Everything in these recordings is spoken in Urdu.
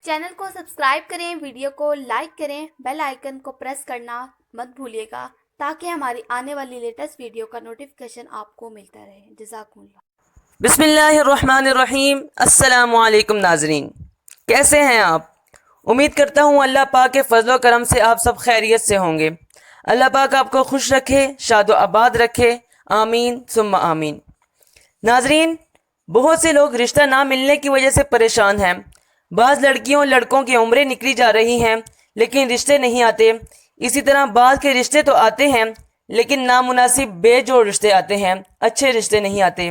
چینل کو سبسکرائب کریں، ویڈیو کو لائک کریں، بیل آئیکن کو پریس کرنا مت بھولیے گا تاکہ ہماری آنے والی لیٹسٹ ویڈیو کا نوٹیفیکیشن آپ کو ملتا رہے۔ جزاکم اللہ۔ بسم اللہ الرحمن الرحیم۔ السلام علیکم ناظرین، کیسے ہیں آپ؟ امید کرتا ہوں اللہ پاک کے فضل و کرم سے آپ سب خیریت سے ہوں گے۔ اللہ پاک آپ کو خوش رکھے، شاد و آباد رکھے، آمین ثم آمین۔ ناظرین، بہت سے لوگ رشتہ نہ ملنے کی وجہ سے پریشان ہیں۔ بعض لڑکیوں لڑکوں کی عمریں نکلی جا رہی ہیں لیکن رشتے نہیں آتے۔ اسی طرح بعض کے رشتے تو آتے ہیں لیکن نامناسب بے جوڑ رشتے آتے ہیں، اچھے رشتے نہیں آتے۔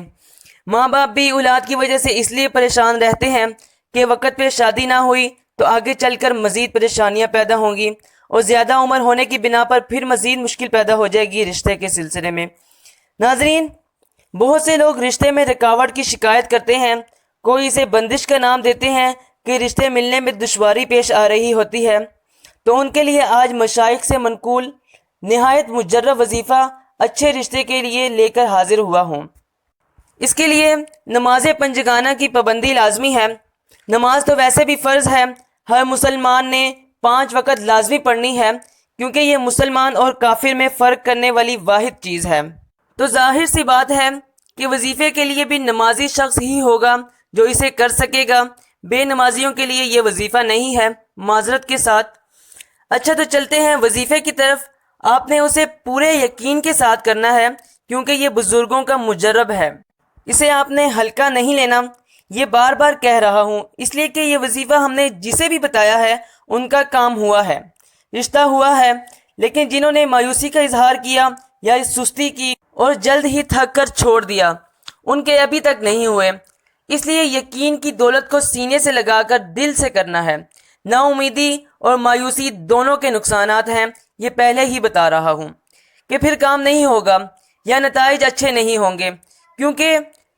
ماں باپ بھی اولاد کی وجہ سے اس لیے پریشان رہتے ہیں کہ وقت پہ شادی نہ ہوئی تو آگے چل کر مزید پریشانیاں پیدا ہوں گی اور زیادہ عمر ہونے کی بنا پر پھر مزید مشکل پیدا ہو جائے گی رشتے کے سلسلے میں۔ ناظرین، بہت سے لوگ رشتے میں رکاوٹ کی شکایت کرتے ہیں، کوئی اسے بندش کا نام دیتے ہیں کہ رشتے ملنے میں دشواری پیش آ رہی ہوتی ہے، تو ان کے لیے آج مشائخ سے منقول نہایت مجرب وظیفہ اچھے رشتے کے لیے لے کر حاضر ہوا ہوں۔ اس کے لیے نماز پنجگانہ کی پابندی لازمی ہے۔ نماز تو ویسے بھی فرض ہے، ہر مسلمان نے 5 وقت لازمی پڑھنی ہے کیونکہ یہ مسلمان اور کافر میں فرق کرنے والی واحد چیز ہے۔ تو ظاہر سی بات ہے کہ وظیفے کے لیے بھی نمازی شخص ہی ہوگا جو اسے کر سکے گا، بے نمازیوں کے لیے یہ وظیفہ نہیں ہے، معذرت کے ساتھ۔ اچھا، تو چلتے ہیں وظیفے کی طرف۔ آپ نے اسے پورے یقین کے ساتھ کرنا ہے کیونکہ یہ بزرگوں کا مجرب ہے، اسے آپ نے ہلکا نہیں لینا۔ یہ بار بار کہہ رہا ہوں اس لیے کہ یہ وظیفہ ہم نے جسے بھی بتایا ہے ان کا کام ہوا ہے، رشتہ ہوا ہے، لیکن جنہوں نے مایوسی کا اظہار کیا یا سستی کی اور جلد ہی تھک کر چھوڑ دیا، ان کے ابھی تک نہیں ہوئے۔ اس لیے یقین کی دولت کو سینے سے لگا کر دل سے کرنا ہے۔ نا امیدی اور مایوسی دونوں کے نقصانات ہیں، یہ پہلے ہی بتا رہا ہوں کہ پھر کام نہیں ہوگا یا نتائج اچھے نہیں ہوں گے، کیونکہ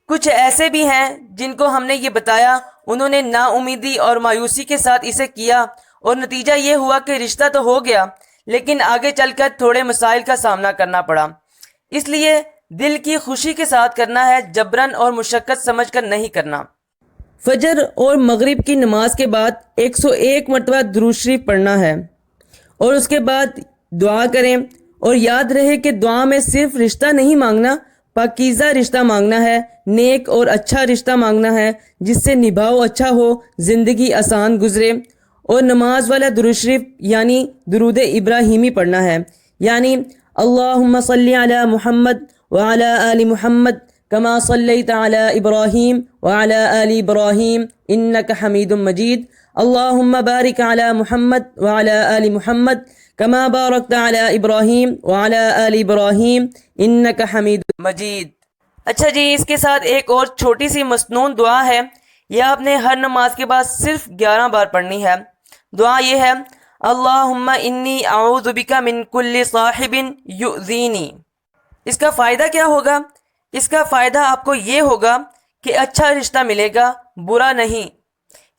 کچھ ایسے بھی ہیں جن کو ہم نے یہ بتایا، انہوں نے نا امیدی اور مایوسی کے ساتھ اسے کیا اور نتیجہ یہ ہوا کہ رشتہ تو ہو گیا لیکن آگے چل کر تھوڑے مسائل کا سامنا کرنا پڑا۔ اس لیے دل کی خوشی کے ساتھ کرنا ہے، جبرن اور مشقت سمجھ کر نہیں کرنا۔ فجر اور مغرب کی نماز کے بعد 101 مرتبہ درود شریف پڑھنا ہے اور اس کے بعد دعا کریں، اور یاد رہے کہ دعا میں صرف رشتہ نہیں مانگنا، پاکیزہ رشتہ مانگنا ہے، نیک اور اچھا رشتہ مانگنا ہے جس سے نبھاؤ اچھا ہو، زندگی آسان گزرے۔ اور نماز والا درود شریف یعنی درود ابراہیمی پڑھنا ہے، یعنی اللہم صلی علی محمد وعلی آل محمد کما صلیت علی ابراہیم وعلی آل ابراہیم انک حمید مجید، اللہم بارک علی محمد وعلی آل محمد کما بارکت علی ابراہیم وعلی آل ابراہیم انک حمید مجید۔ اچھا جی، اس کے ساتھ ایک اور چھوٹی سی مسنون دعا ہے، یہ آپ نے ہر نماز کے بعد صرف 11 بار پڑھنی ہے۔ دعا یہ ہے، اللہم انی اعوذ بک من کل صاحب یؤذینی۔ اس کا فائدہ کیا ہوگا؟ اس کا فائدہ آپ کو یہ ہوگا کہ اچھا رشتہ ملے گا، برا نہیں،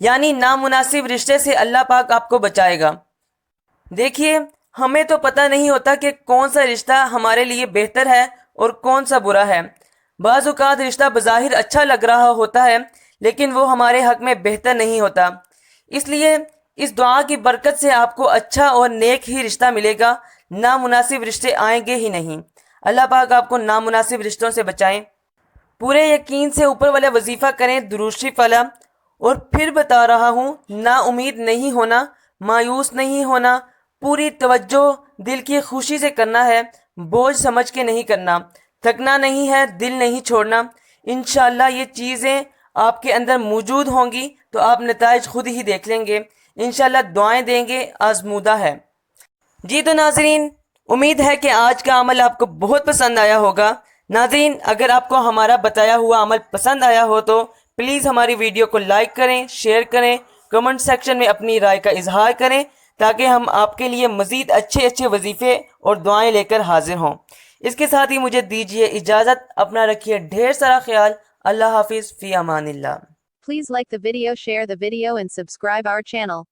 یعنی نامناسب رشتے سے اللہ پاک آپ کو بچائے گا۔ دیکھیے، ہمیں تو پتہ نہیں ہوتا کہ کون سا رشتہ ہمارے لیے بہتر ہے اور کون سا برا ہے۔ بعض اوقات رشتہ بظاہر اچھا لگ رہا ہوتا ہے لیکن وہ ہمارے حق میں بہتر نہیں ہوتا۔ اس لیے اس دعا کی برکت سے آپ کو اچھا اور نیک ہی رشتہ ملے گا، نامناسب رشتے آئیں گے ہی نہیں۔ اللہ پاک آپ کو نامناسب رشتوں سے بچائیں۔ پورے یقین سے اوپر والا وظیفہ کریں، درود شریف والا۔ اور پھر بتا رہا ہوں، نا امید نہیں ہونا، مایوس نہیں ہونا، پوری توجہ دل کی خوشی سے کرنا ہے، بوجھ سمجھ کے نہیں کرنا، تھکنا نہیں ہے، دل نہیں چھوڑنا۔ انشاءاللہ یہ چیزیں آپ کے اندر موجود ہوں گی تو آپ نتائج خود ہی دیکھ لیں گے، انشاءاللہ دعائیں دیں گے، آزمودہ ہے۔ جی تو ناظرین، امید ہے کہ آج کا عمل آپ کو بہت پسند آیا ہوگا۔ ناظرین، اگر آپ کو ہمارا بتایا ہوا عمل پسند آیا ہو تو پلیز ہماری ویڈیو کو لائک کریں، شیئر کریں، کمنٹ سیکشن میں اپنی رائے کا اظہار کریں تاکہ ہم آپ کے لیے مزید اچھے وظیفے اور دعائیں لے کر حاضر ہوں۔ اس کے ساتھ ہی مجھے دیجیے اجازت، اپنا رکھیے ڈھیر سارا خیال۔ اللہ حافظ، فی Aman Ullah. Please like the video, share the video and subscribe our channel.